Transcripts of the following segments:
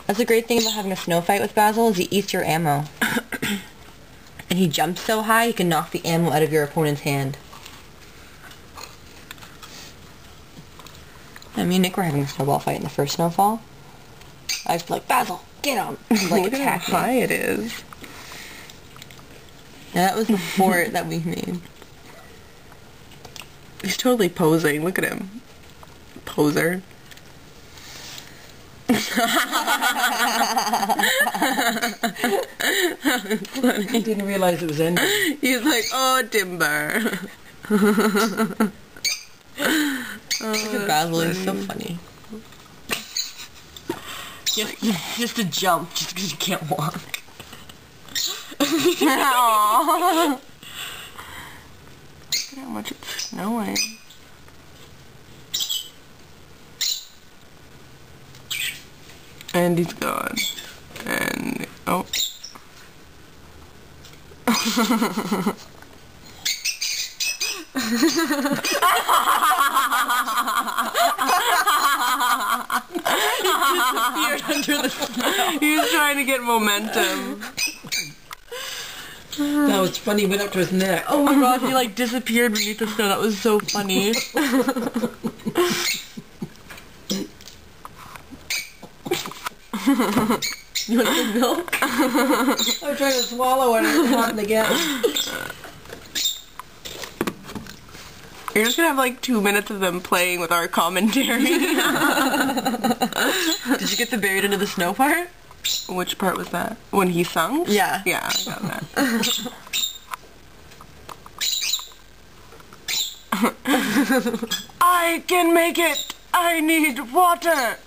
That's the great thing about having a snow fight with Basil, is he eats your ammo. And he jumps so high, he can knock the ammo out of your opponent's hand. Me and Nick were having a snowball fight in the first snowfall. I was like, Basil, get him! Like, look at how high it is. Yeah, that was the fort that we made. He's totally posing. Look at him. Poser. He didn't realize it was ending. He's like, oh, timber. Look at Basil, he's so funny. Just to jump, just because you can't walk. Aww. Look at how much it's snowing. And he's gone. And, oh. Disappeared under the snow. He was trying to get momentum. That was funny, went up to his neck. Oh my god, he like disappeared beneath the snow. That was so funny. You want some milk? I was trying to swallow it and it happened again. You're just gonna have like 2 minutes of them playing with our commentary. Did you get the buried under the snow part? Which part was that? When he sung? Yeah. Yeah, I got that. I can make it! I need water!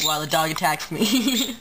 While the dog attacks me.